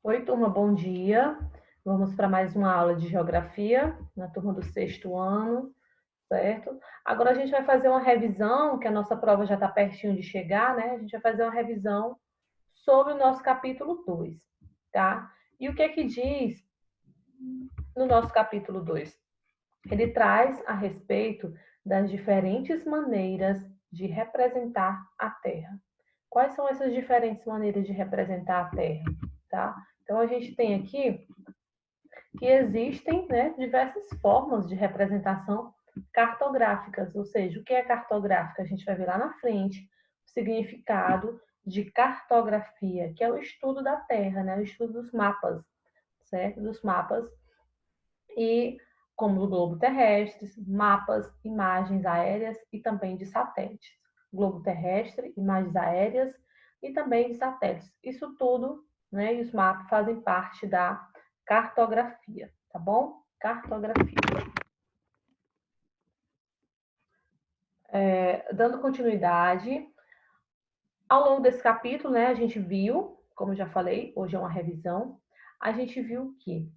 Oi, turma, bom dia. Vamos para mais uma aula de geografia, na turma do sexto ano, certo? Agora a gente vai fazer uma revisão, que a nossa prova já está pertinho de chegar, né? A gente vai fazer uma revisão sobre o nosso capítulo 2, tá? E o que é que diz no nosso capítulo 2? Ele traz a respeito das diferentes maneiras de representar a Terra. Quais são essas diferentes maneiras de representar a Terra, tá? Então a gente tem aqui que existem, né, diversas formas de representação cartográficas, ou seja, o que é cartográfica? A gente vai ver lá na frente o significado de cartografia, que é o estudo da Terra, né, o estudo dos mapas, certo? Dos mapas e como do globo terrestre, mapas, imagens aéreas e também de satélites. Globo terrestre, imagens aéreas e também de satélites. Isso tudo, né, e os mapas fazem parte da cartografia, tá bom? Cartografia. Dando continuidade, ao longo desse capítulo, né, a gente viu, como eu já falei, hoje é uma revisão, a gente viu que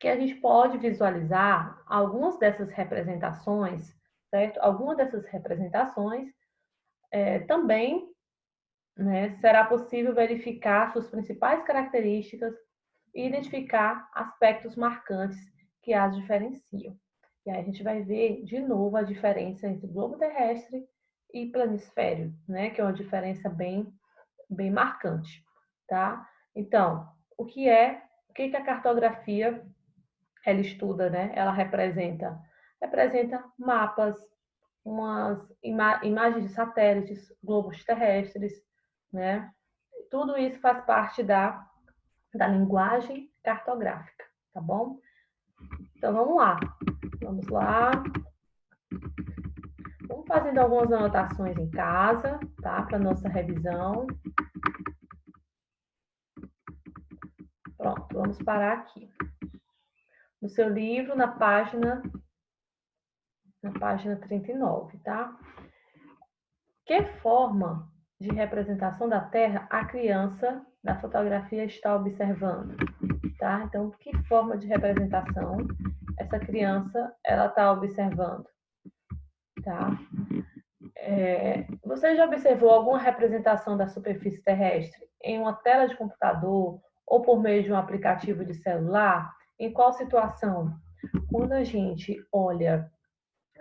a gente pode visualizar algumas dessas representações, certo? Algumas dessas representações também, né, será possível verificar suas principais características e identificar aspectos marcantes que as diferenciam. E aí a gente vai ver de novo a diferença entre globo terrestre e planisfério, né, que é uma diferença bem marcante, tá? Então, o que a cartografia ela estuda, né? Ela representa mapas, imagens de satélites, globos terrestres, né? Tudo isso faz parte da linguagem cartográfica, tá bom? Então vamos lá. Vamos lá. Vamos fazendo algumas anotações em casa, tá? Para nossa revisão. Pronto, vamos parar aqui. No seu livro, na página 39, tá? Que forma de representação da Terra a criança da fotografia está observando, tá? Então, que forma de representação essa criança ela está observando, tá? Você já observou alguma representação da superfície terrestre em uma tela de computador ou por meio de um aplicativo de celular? Em qual situação? Quando a gente olha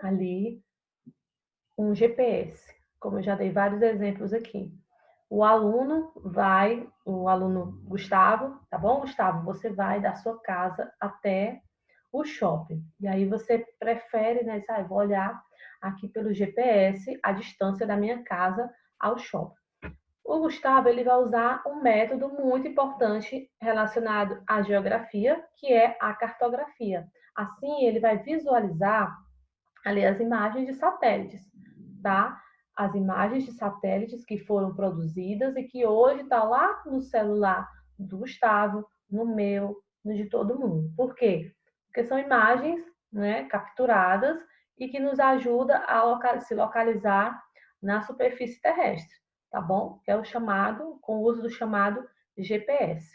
ali um GPS, como eu já dei vários exemplos aqui. O aluno Gustavo, tá bom, Gustavo? Você vai da sua casa até o shopping. E aí você prefere, né? Vou olhar aqui pelo GPS a distância da minha casa ao shopping. O Gustavo ele vai usar um método muito importante relacionado à geografia, que é a cartografia. Assim, ele vai visualizar ali as imagens de satélites, tá? As imagens de satélites que foram produzidas e que hoje está lá no celular do Gustavo, no meu, no de todo mundo. Por quê? Porque são imagens, né, capturadas e que nos ajuda a se localizar na superfície terrestre, tá bom? Que é o chamado, com o uso do chamado GPS.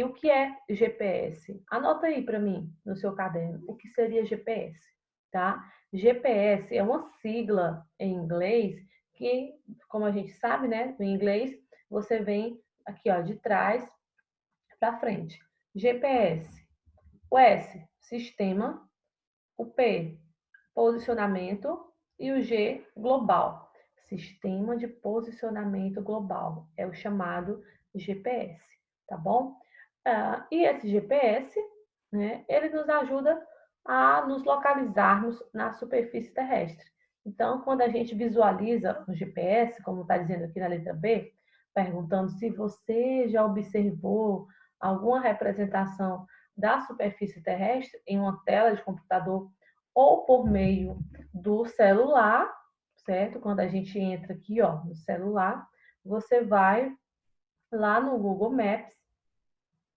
O que é GPS? Anota aí para mim no seu caderno o que seria GPS, tá? GPS é uma sigla em inglês que, como a gente sabe, né, no inglês, você vem aqui, ó, de trás para frente. GPS. O S, sistema. O P, posicionamento. E o G, global. Sistema de posicionamento global. É o chamado GPS, tá bom? E esse GPS, né, ele nos ajuda a nos localizarmos na superfície terrestre. Então, quando a gente visualiza o GPS, como está dizendo aqui na letra B, perguntando se você já observou alguma representação da superfície terrestre em uma tela de computador ou por meio do celular, certo? Quando a gente entra aqui, ó, no celular, você vai lá no Google Maps,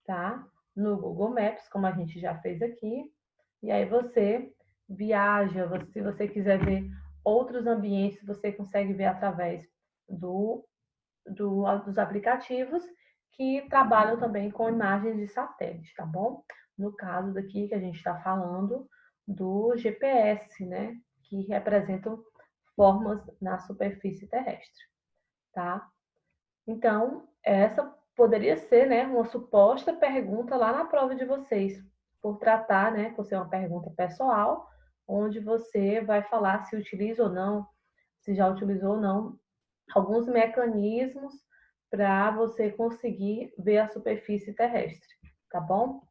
tá? No Google Maps, como a gente já fez aqui, e aí você viaja, se você quiser ver outros ambientes, você consegue ver através dos aplicativos que trabalham também com imagens de satélite, tá bom? No caso daqui que a gente está falando do GPS, né? Que representam formas na superfície terrestre, tá? Então, essa poderia ser, né, uma suposta pergunta lá na prova de vocês, por tratar, né, por ser uma pergunta pessoal, onde você vai falar se utiliza ou não, se já utilizou ou não, alguns mecanismos para você conseguir ver a superfície terrestre, tá bom?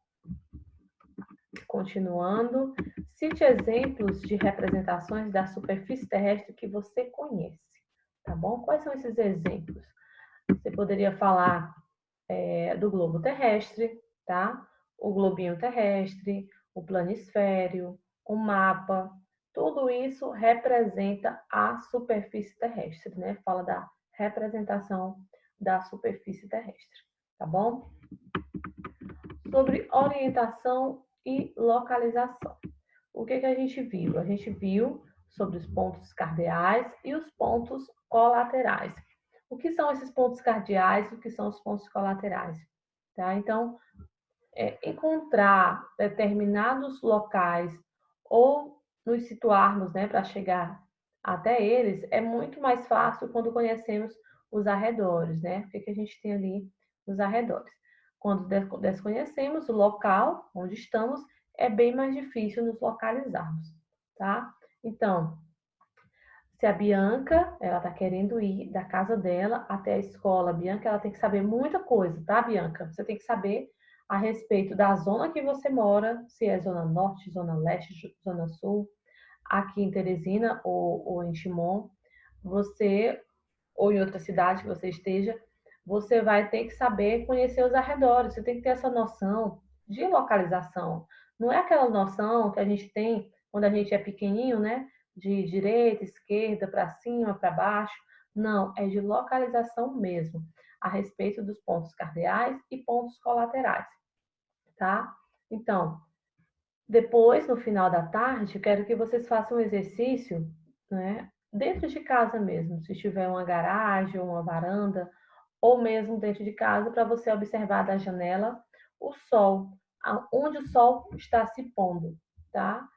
Continuando, cite exemplos de representações da superfície terrestre que você conhece, tá bom? Quais são esses exemplos? Você poderia falar do globo terrestre, tá? O globinho terrestre, o planisfério, o mapa, tudo isso representa a superfície terrestre, né? Fala da representação da superfície terrestre, tá bom? Sobre orientação e localização. O que a gente viu? A gente viu sobre os pontos cardeais e os pontos colaterais. O que são esses pontos cardeais e o que são os pontos colaterais? Tá? Então, encontrar determinados locais ou nos situarmos, né, para chegar até eles é muito mais fácil quando conhecemos os arredores, né? O que a gente tem ali nos arredores. Quando desconhecemos o local onde estamos, é bem mais difícil nos localizarmos, tá? Então, se a Bianca, ela tá querendo ir da casa dela até a escola, Bianca, ela tem que saber muita coisa, tá, Bianca? Você tem que saber a respeito da zona que você mora, se é zona norte, zona leste, zona sul, aqui em Teresina ou em Timon, você, ou em outra cidade que você esteja, você vai ter que saber conhecer os arredores, você tem que ter essa noção de localização. Não é aquela noção que a gente tem quando a gente é pequenininho, né? De direita, esquerda, para cima, para baixo. Não, é de localização mesmo, a respeito dos pontos cardeais e pontos colaterais, tá? Então, depois, no final da tarde, eu quero que vocês façam um exercício, né, dentro de casa mesmo, se tiver uma garagem ou uma varanda, ou mesmo dentro de casa, para você observar da janela o sol, onde o sol está se pondo, tá?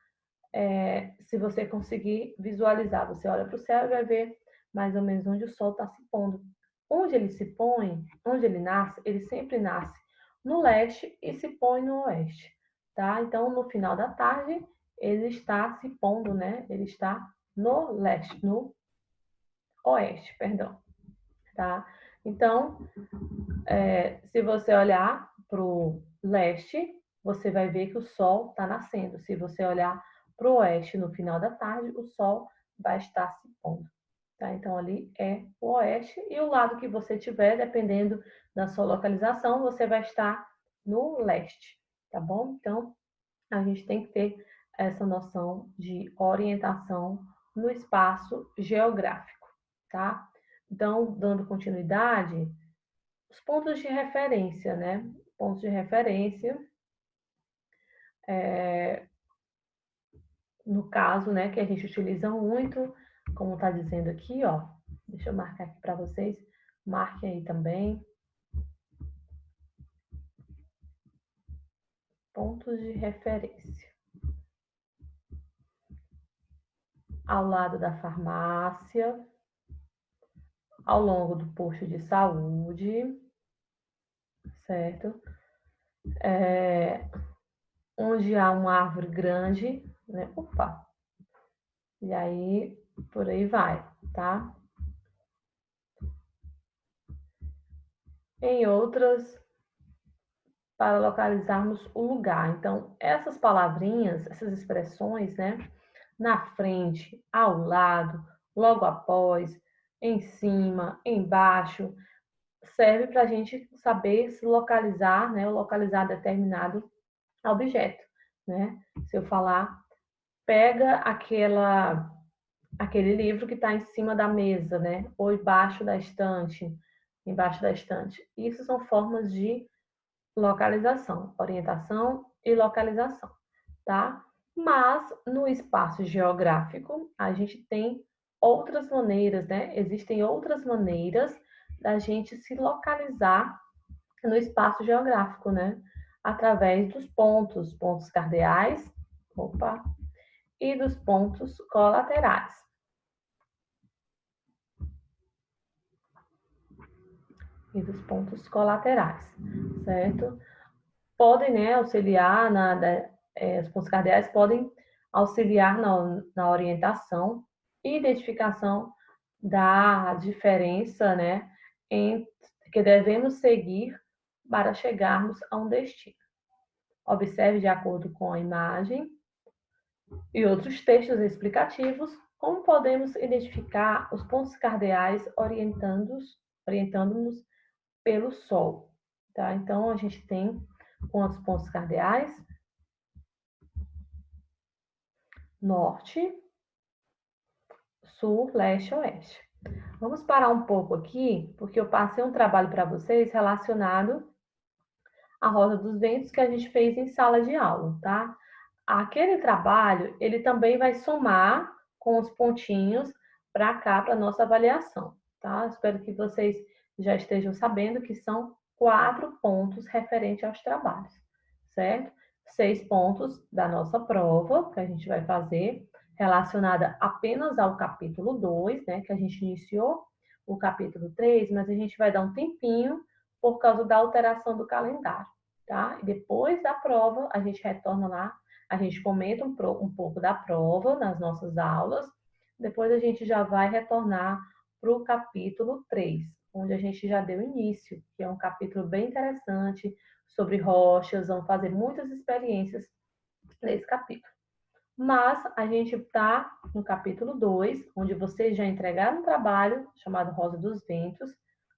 Se você conseguir visualizar, você olha para o céu e vai ver mais ou menos onde o sol está se pondo. Onde ele se põe, onde ele sempre nasce no leste e se põe no oeste, tá? Então, no final da tarde, ele está se pondo, né? Ele está no leste, no oeste, perdão, tá? Então, se você olhar para o leste, você vai ver que o sol está nascendo. Se você olhar para o oeste no final da tarde, o sol vai estar se pondo. Tá? Então, ali é o oeste e o lado que você tiver, dependendo da sua localização, você vai estar no leste, tá bom? Então, a gente tem que ter essa noção de orientação no espaço geográfico, tá? Então, dando continuidade, os pontos de referência, né? Pontos de referência, no caso, né, que a gente utiliza muito, como está dizendo aqui, ó. Deixa eu marcar aqui para vocês. Marquem aí também. Pontos de referência. Ao lado da farmácia, ao longo do posto de saúde, certo? Onde há uma árvore grande, né? Opa! E aí, por aí vai, tá? Em outras, para localizarmos o lugar. Então, essas palavrinhas, essas expressões, né? Na frente, ao lado, logo após, em cima, embaixo, serve para a gente saber se localizar, né? Ou localizar determinado objeto, né? Se eu falar, pega aquele livro que está em cima da mesa, né? Ou embaixo da estante, embaixo da estante. Isso são formas de localização, orientação e localização, tá? Mas no espaço geográfico, a gente tem outras maneiras, né? Existem outras maneiras da gente se localizar no espaço geográfico, né? Através dos pontos cardeais, e dos pontos colaterais. Certo? Podem, né, auxiliar, os pontos cardeais podem auxiliar na orientação e identificação da diferença, né, que devemos seguir para chegarmos a um destino. Observe de acordo com a imagem e outros textos explicativos como podemos identificar os pontos cardeais orientando-nos pelo Sol. Tá? Então, a gente tem quantos pontos cardeais? Norte, Sul, Leste, Oeste. Vamos parar um pouco aqui, porque eu passei um trabalho para vocês relacionado à roda dos ventos que a gente fez em sala de aula, tá? Aquele trabalho, ele também vai somar com os pontinhos para cá, para nossa avaliação, tá? Espero que vocês já estejam sabendo que são 4 pontos referentes aos trabalhos, certo? 6 pontos da nossa prova, que a gente vai fazer, relacionada apenas ao capítulo 2, né? Que a gente iniciou o capítulo 3, mas a gente vai dar um tempinho por causa da alteração do calendário, tá? E depois da prova, a gente retorna lá, a gente comenta um pouco da prova nas nossas aulas, depois a gente já vai retornar para o capítulo 3, onde a gente já deu início, que é um capítulo bem interessante sobre rochas, vamos fazer muitas experiências nesse capítulo. Mas a gente está no capítulo 2, onde vocês já entregaram um trabalho chamado Rosa dos Ventos,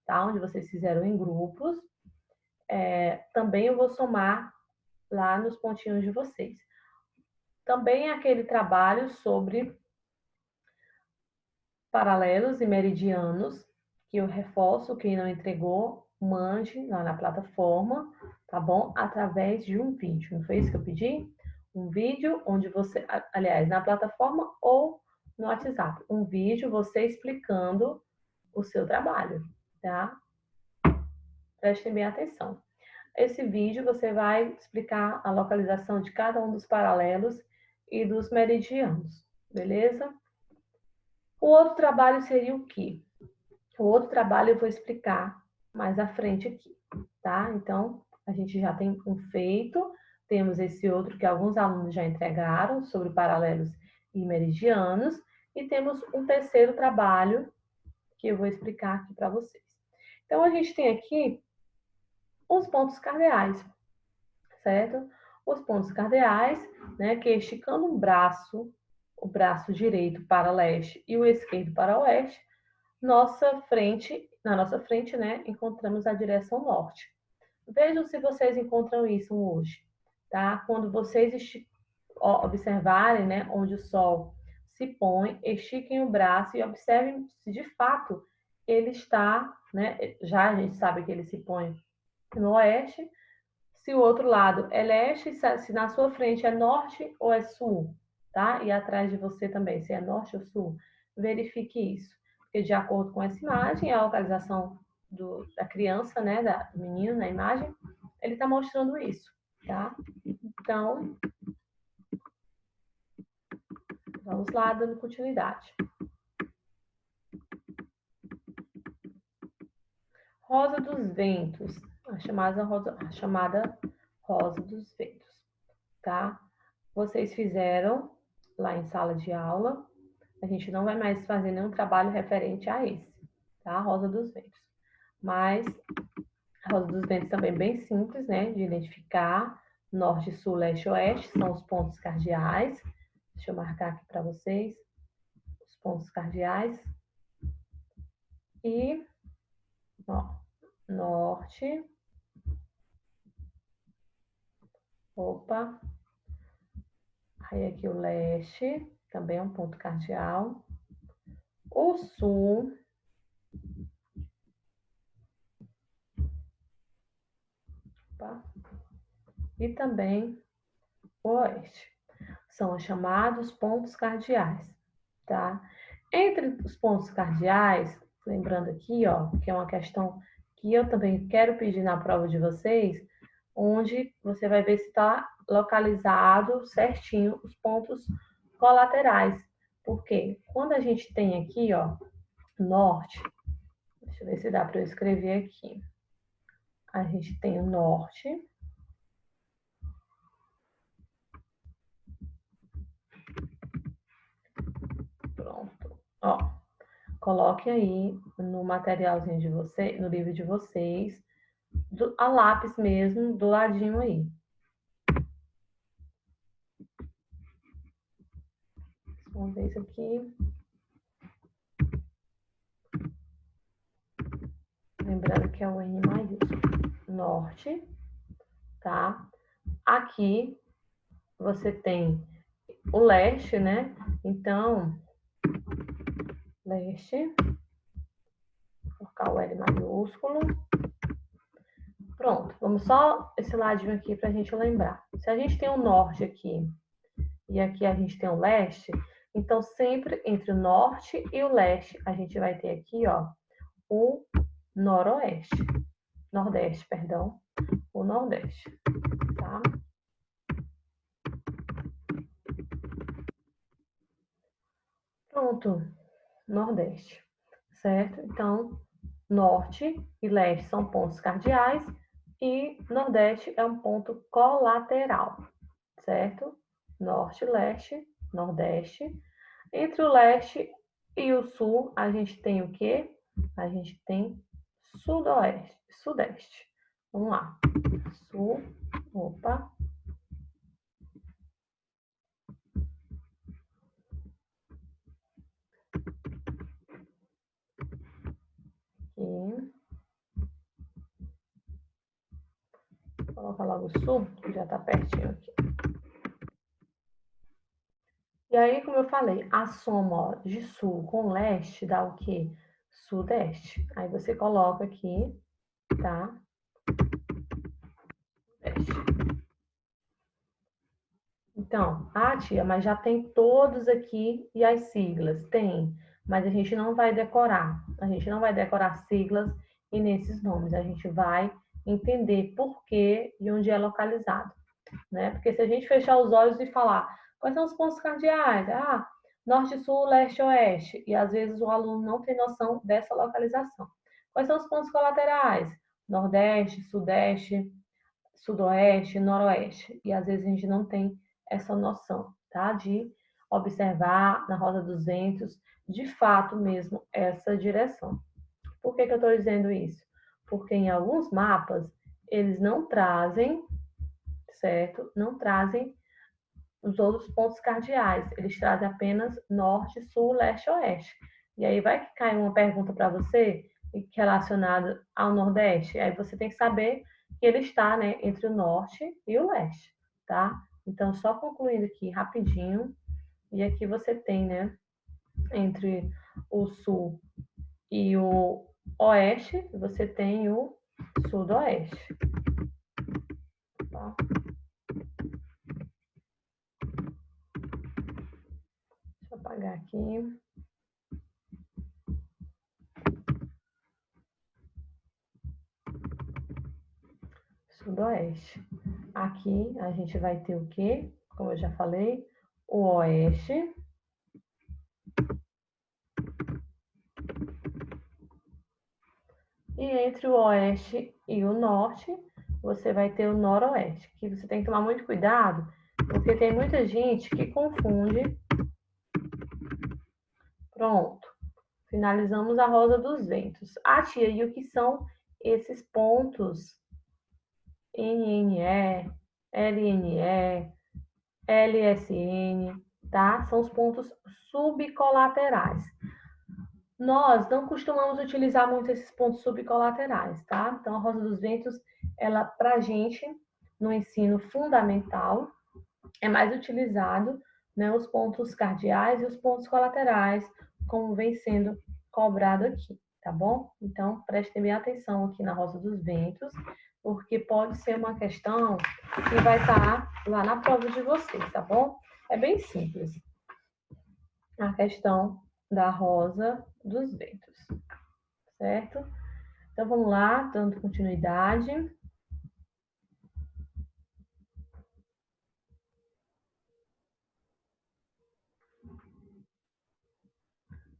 tá? Onde vocês fizeram em grupos. Também eu vou somar lá nos pontinhos de vocês. Também aquele trabalho sobre paralelos e meridianos, que eu reforço, quem não entregou, mande lá na plataforma, tá bom? Através de um vídeo. Não foi isso que eu pedi? Um vídeo onde você, aliás, na plataforma ou no WhatsApp, um vídeo você explicando o seu trabalho, tá? Prestem bem atenção. Esse vídeo você vai explicar a localização de cada um dos paralelos e dos meridianos, beleza? O outro trabalho seria o quê? O outro trabalho eu vou explicar mais à frente aqui, tá? Então, a gente já tem um feito, temos esse outro que alguns alunos já entregaram sobre paralelos e meridianos, e temos um terceiro trabalho que eu vou explicar aqui para vocês. Então, a gente tem aqui os pontos cardeais, certo? Os pontos cardeais, né, que esticando o braço direito para leste e o esquerdo para oeste, na nossa frente, né, encontramos a direção norte. Vejam se vocês encontram isso hoje, tá? Quando vocês observarem, né, onde o sol se põe, estiquem o braço e observem se de fato ele está, né, já a gente sabe que ele se põe no oeste, se o outro lado é leste, se na sua frente é norte ou é sul, tá? E atrás de você também, se é norte ou sul. Verifique isso. Porque de acordo com essa imagem, a localização da criança, né, do menino na imagem, ele está mostrando isso, tá? Então, vamos lá, dando continuidade. Rosa dos Ventos, a chamada Rosa dos Ventos, tá? Vocês fizeram lá em sala de aula. A gente não vai mais fazer nenhum trabalho referente a esse, tá? Rosa dos Ventos. Mas a Rosa dos Ventos também é bem simples, né? De identificar. Norte, sul, leste, oeste são os pontos cardeais. Deixa eu marcar aqui para vocês os pontos cardeais. E, ó, norte. Opa. Aí aqui o leste, também é um ponto cardeal. O sul. Opa. E também o oeste. São os chamados pontos cardeais, tá? Entre os pontos cardeais, lembrando aqui, ó, que é uma questão que eu também quero pedir na prova de vocês, onde você vai ver se está localizado certinho os pontos colaterais. Porque quando a gente tem aqui, ó, norte, deixa eu ver se dá para eu escrever aqui. A gente tem o norte. Pronto. Ó, coloque aí no materialzinho de vocês, no livro de vocês, a lápis mesmo, do ladinho aí. Vamos ver isso aqui. Lembrando que é o N maiúsculo. Norte, tá? Aqui você tem o leste, né? Então, leste, vou colocar o L maiúsculo. Pronto, vamos só esse ladinho aqui para a gente lembrar. Se a gente tem o norte aqui e aqui a gente tem o leste, então sempre entre o norte e o leste a gente vai ter aqui, ó, o noroeste. Nordeste, perdão. O nordeste, tá? Pronto, nordeste, certo? Então, norte e leste são pontos cardeais e nordeste é um ponto colateral, certo? Norte, leste, nordeste. Entre o leste e o sul, a gente tem o quê? A gente tem sudoeste, sudeste. Vamos lá. Sul, opa. Aqui. Vou colocar logo o sul, que já tá pertinho aqui. E aí, como eu falei, a soma ó, de sul com leste dá o quê? Sudeste. Aí você coloca aqui, tá? Sudeste. Então, tia, mas já tem todos aqui e as siglas? Tem, mas a gente não vai decorar. A gente não vai decorar siglas e nesses nomes. A gente vai entender por quê e onde é localizado, né? Porque se a gente fechar os olhos e falar quais são os pontos cardeais, norte, sul, leste, oeste, e às vezes o aluno não tem noção dessa localização. Quais são os pontos colaterais? Nordeste, sudeste, sudoeste, noroeste, e às vezes a gente não tem essa noção, tá? De observar na roda dos ventos, de fato mesmo, essa direção. Por que eu estou dizendo isso? Porque em alguns mapas, eles não trazem, certo? Não trazem os outros pontos cardeais. Eles trazem apenas norte, sul, leste, oeste. E aí vai que cai uma pergunta para você relacionada ao Nordeste. Aí você tem que saber que ele está, né, entre o norte e o leste, tá? Então, só concluindo aqui rapidinho. E aqui você tem, né, entre o sul e o oeste, você tem o sudoeste. Tá? Deixa eu apagar aqui. Sudoeste. Aqui a gente vai ter o quê? Como eu já falei, o oeste. E entre o oeste e o norte, você vai ter o noroeste, que você tem que tomar muito cuidado, porque tem muita gente que confunde. Pronto. Finalizamos a rosa dos ventos. Tia, e o que são esses pontos NNE, LNE, LSN, tá? São os pontos subcolaterais. Nós não costumamos utilizar muito esses pontos subcolaterais, tá? Então, a rosa dos ventos, ela, pra gente, no ensino fundamental, é mais utilizado, né, os pontos cardeais e os pontos colaterais, como vem sendo cobrado aqui, tá bom? Então, prestem bem atenção aqui na rosa dos ventos, porque pode ser uma questão que vai estar lá na prova de vocês, tá bom? É bem simples. A questão da rosa dos ventos, certo? Então, vamos lá, dando continuidade.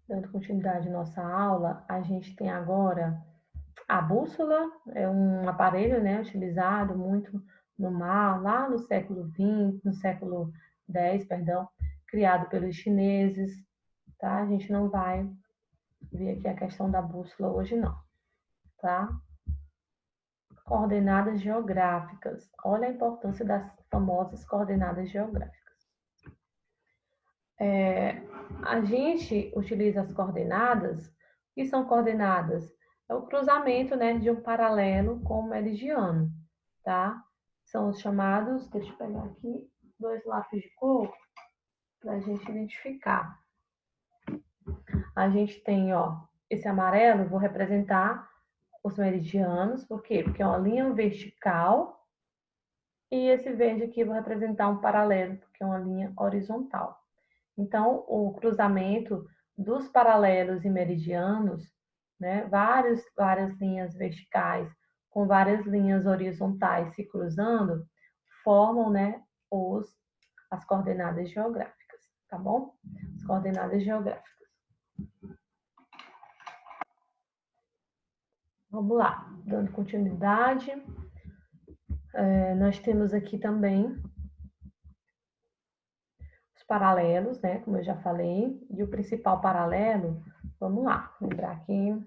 Dando continuidade à nossa aula, a gente tem agora a bússola, é um aparelho, né, utilizado muito no mar, lá no século XX, no século X, perdão, criado pelos chineses, tá? A gente não vai ver aqui a questão da bússola hoje, não, tá? Coordenadas geográficas. Olha a importância das famosas coordenadas geográficas. A gente utiliza as coordenadas, que são coordenadas, é o cruzamento, né, de um paralelo com o meridiano, tá? São os chamados, deixa eu pegar aqui, 2 lápis de cor, para a gente identificar. A gente tem, ó, esse amarelo, vou representar os meridianos, por quê? Porque é uma linha vertical, e esse verde aqui vou representar um paralelo, porque é uma linha horizontal. Então, o cruzamento dos paralelos e meridianos, né, várias linhas verticais com várias linhas horizontais se cruzando, formam, né, as coordenadas geográficas, tá bom? As coordenadas geográficas. Vamos lá, dando continuidade. Nós temos aqui também os paralelos, né, como eu já falei, e o principal paralelo, vamos lá, lembrar aqui.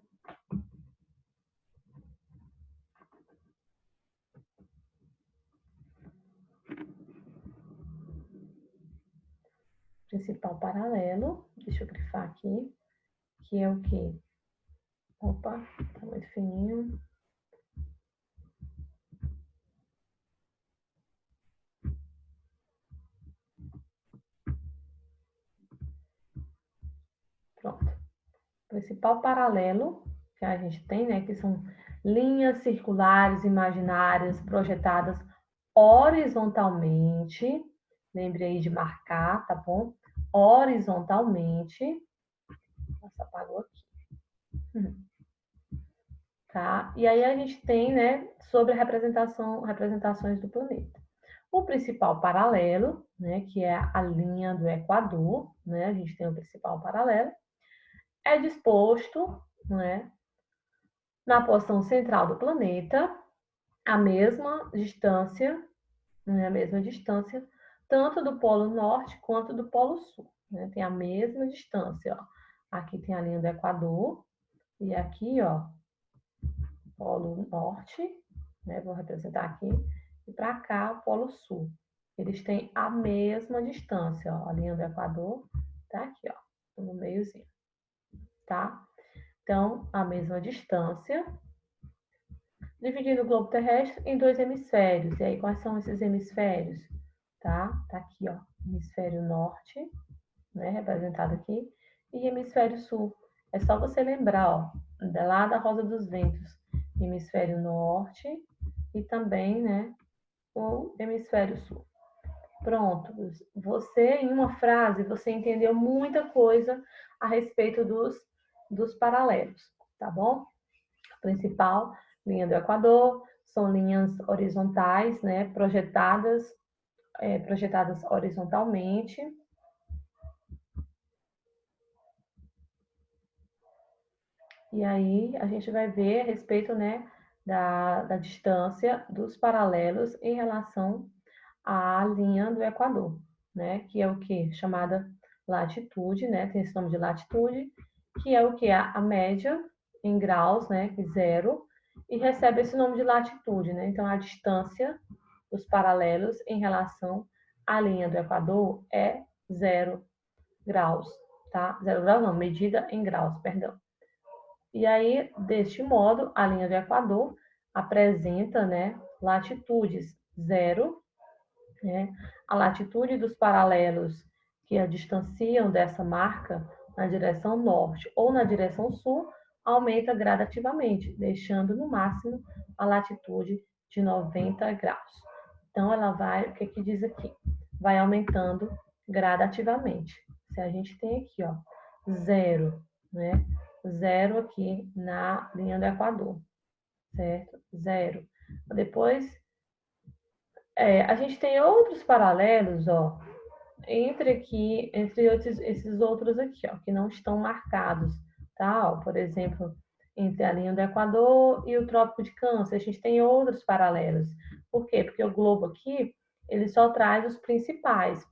Principal paralelo, deixa eu grifar aqui, que é o quê? Opa, tá muito fininho. Pronto. Principal paralelo que a gente tem, né, que são linhas circulares imaginárias projetadas horizontalmente. Lembre aí de marcar, tá bom? Horizontalmente. Nossa, apagou aqui. Tá? E aí a gente tem, né, sobre a representações do planeta. O principal paralelo, né, que é a linha do Equador, né, a gente tem o principal paralelo, é disposto, né, na porção central do planeta, a mesma distância, né, a mesma distância, tanto do Polo Norte quanto do Polo Sul. Né, tem a mesma distância. Ó. Aqui tem a linha do Equador, e aqui, ó, Polo Norte, né, vou representar aqui, e para cá, o Polo Sul. Eles têm a mesma distância, ó, a linha do Equador tá aqui, ó, no meiozinho, tá? Então, a mesma distância, dividindo o globo terrestre em 2 hemisférios. E aí, quais são esses hemisférios? Tá? Tá aqui, ó, hemisfério norte, né, representado aqui, e hemisfério sul. É só você lembrar, ó, lá da Rosa dos Ventos, hemisfério norte e também, né, o hemisfério sul. Pronto, você em uma frase, você entendeu muita coisa a respeito dos paralelos, tá bom? A principal linha do Equador são linhas horizontais, né, projetadas horizontalmente. E aí a gente vai ver a respeito, né, da distância dos paralelos em relação à linha do Equador, né, que é o que? Chamada latitude, né, tem esse nome de latitude, que é o que? A média em graus, né, zero, e recebe esse nome de latitude, né, então a distância dos paralelos em relação à linha do Equador é 0 graus, tá? 0 graus não, medida em graus, perdão. E aí, deste modo, a linha do Equador apresenta, né, latitudes 0, né? A latitude dos paralelos que a distanciam dessa marca na direção norte ou na direção sul aumenta gradativamente, deixando no máximo a latitude de 90 graus. Então, ela vai, o que que diz aqui? Vai aumentando gradativamente. Se a gente tem aqui, ó, 0, né? 0 aqui na linha do Equador. certo? 0. Depois, a gente tem outros paralelos, ó, entre esses outros aqui, ó, que não estão marcados, tá? Ó, por exemplo, entre a linha do Equador e o Trópico de Câncer, a gente tem outros paralelos. Por quê? Porque o globo aqui, ele só traz os principais.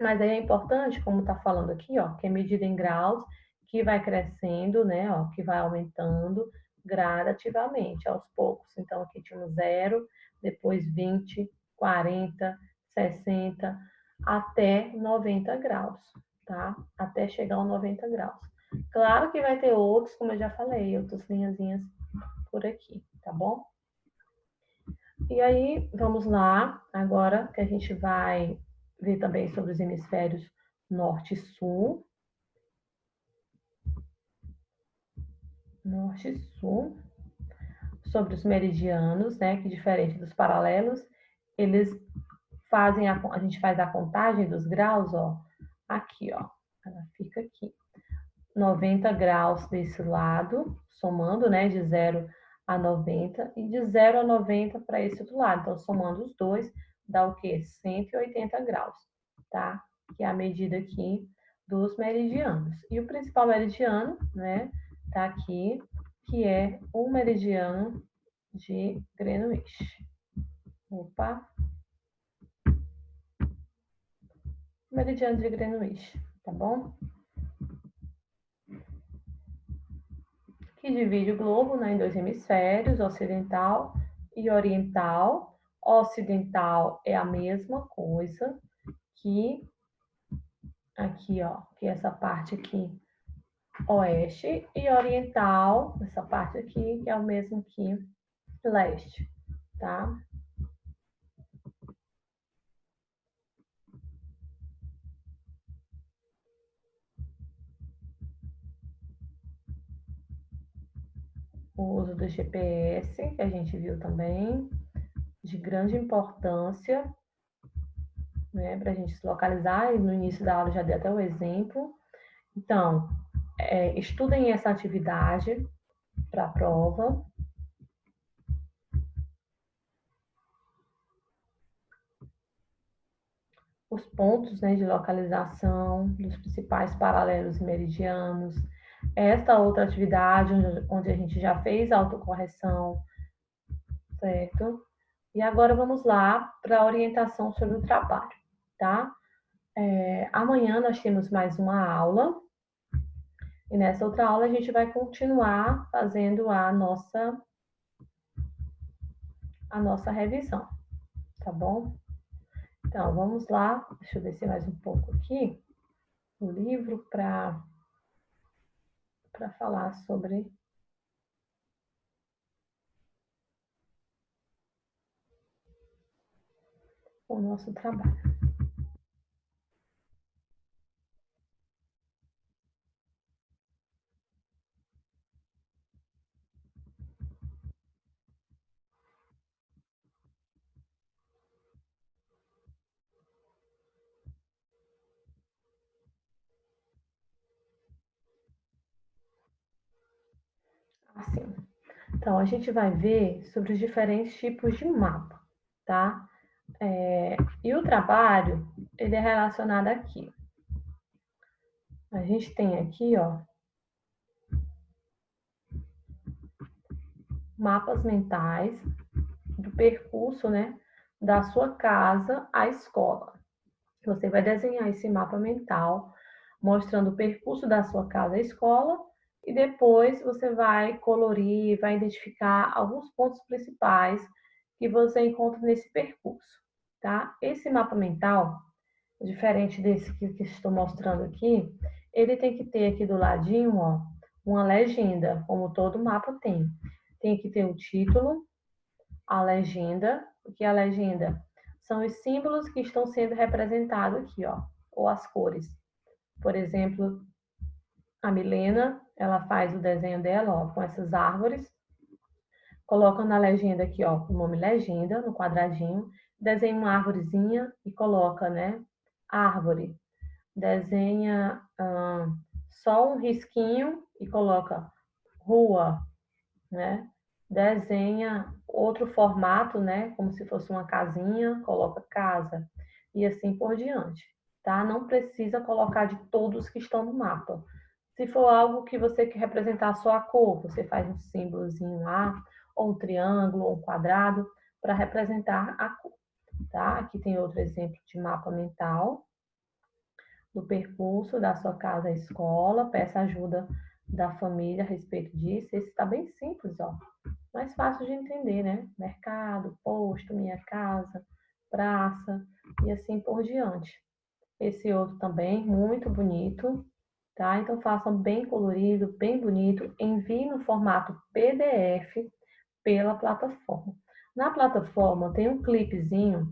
Mas aí é importante, como está falando aqui, ó, que é medida em graus, que vai crescendo, né, ó, que vai aumentando gradativamente, aos poucos. Então, aqui tinha um 0, depois 20, 40, 60, até 90 graus, tá? Até chegar aos 90 graus. Claro que vai ter outros, como eu já falei, outras linhazinhas por aqui, tá bom? E aí, vamos lá, agora que a gente vai ver também sobre os hemisférios norte e sul. Norte e sul. Sobre os meridianos, né, que diferente dos paralelos, eles fazem, a gente faz a contagem dos graus, ó, aqui, ó, ela fica aqui. 90 graus desse lado, somando, né, de 0 a 90, e de 0 a 90 para esse outro lado. Então, somando os dois, dá o quê? 180 graus, tá? Que é a medida aqui dos meridianos. E o principal meridiano, né, tá aqui, que é o meridiano de Greenwich. Opa! Meridiano de Greenwich, tá bom? Que divide o globo, né, em dois hemisférios, ocidental e oriental. Ocidental é a mesma coisa que aqui, ó, que essa parte aqui, oeste, e oriental, essa parte aqui, que é o mesmo que leste, tá? O uso do GPS, que a gente viu também, de grande importância, né, para a gente se localizar, e no início da aula já dei até o exemplo. Então, estudem essa atividade para a prova. Os pontos, né, de localização dos principais paralelos e meridianos. Esta outra atividade, onde a gente já fez a autocorreção, certo? E agora vamos lá para a orientação sobre o trabalho, tá? Amanhã nós temos mais uma aula, e nessa outra aula a gente vai continuar fazendo a nossa revisão, tá bom? Então, vamos lá, deixa eu descer mais um pouco aqui o livro para falar sobre o nosso trabalho. Assim, então, a gente vai ver sobre os diferentes tipos de mapa, tá? E o trabalho, ele é relacionado aqui. A gente tem aqui, ó, mapas mentais do percurso, né, da sua casa à escola. Você vai desenhar esse mapa mental mostrando o percurso da sua casa à escola e depois você vai colorir, vai identificar alguns pontos principais que você encontra nesse percurso, tá? Esse mapa mental, diferente desse que estou mostrando aqui, ele tem que ter aqui do ladinho, ó, uma legenda, como todo mapa tem. Tem que ter o título, a legenda, o que é a legenda? São os símbolos que estão sendo representados aqui, ó, ou as cores. Por exemplo, a Milena, ela faz o desenho dela, ó, com essas árvores, coloca na legenda aqui, ó, o nome legenda, no quadradinho, desenha uma árvorezinha e coloca, né, árvore. Desenha só um risquinho e coloca rua, né? desenha outro formato, né? Como se fosse uma casinha, coloca casa e assim por diante, tá? Não precisa colocar de todos que estão no mapa. Se for algo que você quer representar só a cor, você faz um símbolozinho lá, ou um triângulo, ou um quadrado, para representar a cor, tá? Aqui tem outro exemplo de mapa mental do percurso da sua casa à escola, peça ajuda da família a respeito disso. Esse está bem simples, ó. Mais fácil de entender, né? Mercado, posto, minha casa, praça e assim por diante. Esse outro também, muito bonito, tá? Então façam bem colorido, bem bonito, envie no formato PDF pela plataforma. Na plataforma tem um clipezinho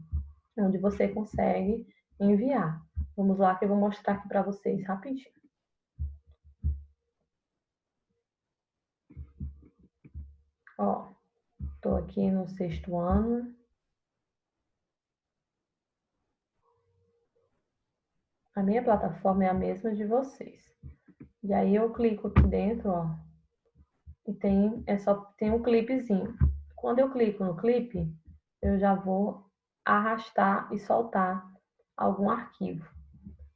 onde você consegue enviar. Vamos lá que eu vou mostrar aqui para vocês rapidinho. Ó, tô aqui no 6º ano. A minha plataforma é a mesma de vocês. E aí eu clico aqui dentro, ó, e tem um clipezinho. Quando eu clico no clipe, eu já vou arrastar e soltar algum arquivo.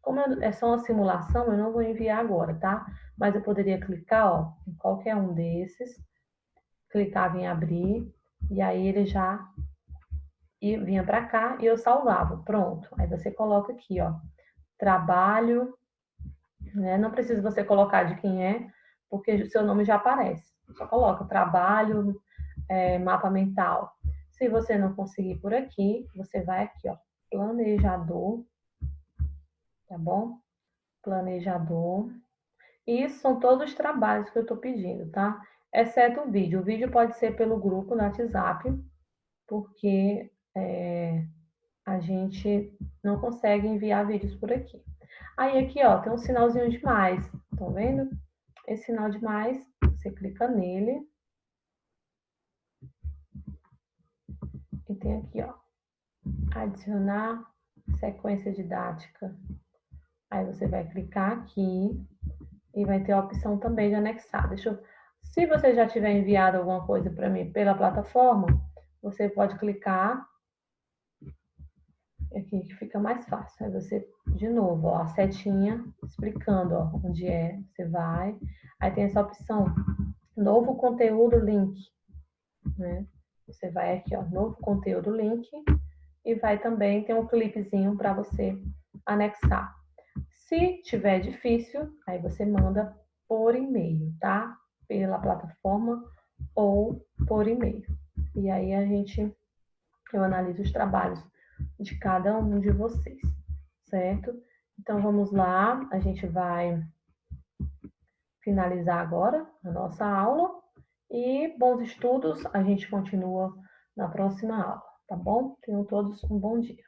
Como é só uma simulação, eu não vou enviar agora, tá? Mas eu poderia clicar, ó, em qualquer um desses, clicava em abrir, e aí ele já vinha para cá e eu salvava. Pronto. Aí você coloca aqui, ó, trabalho, né? Não precisa você colocar de quem é, porque o seu nome já aparece. Só coloca trabalho, mapa mental. Se você não conseguir por aqui, você vai aqui, ó, planejador, tá bom? Planejador. E isso são todos os trabalhos que eu estou pedindo, tá? Exceto o vídeo. O vídeo pode ser pelo grupo no WhatsApp, porque a gente não consegue enviar vídeos por aqui. Aí aqui, ó, tem um sinalzinho de mais. Estão vendo? Esse sinal de mais, você clica nele. E tem aqui, ó, adicionar sequência didática. Aí você vai clicar aqui e vai ter a opção também de anexar. Se você já tiver enviado alguma coisa para mim pela plataforma, você pode clicar aqui que fica mais fácil. Aí você, de novo, ó, a setinha explicando, ó, onde você vai. Aí tem essa opção, novo conteúdo, link, né? Você vai aqui, ó, novo conteúdo, link, e vai também ter um clipezinho para você anexar. Se tiver difícil, aí você manda por e-mail, tá? Pela plataforma ou por e-mail. E aí eu analiso os trabalhos de cada um de vocês, certo? Então vamos lá, a gente vai finalizar agora a nossa aula e bons estudos, a gente continua na próxima aula, tá bom? Tenham todos um bom dia.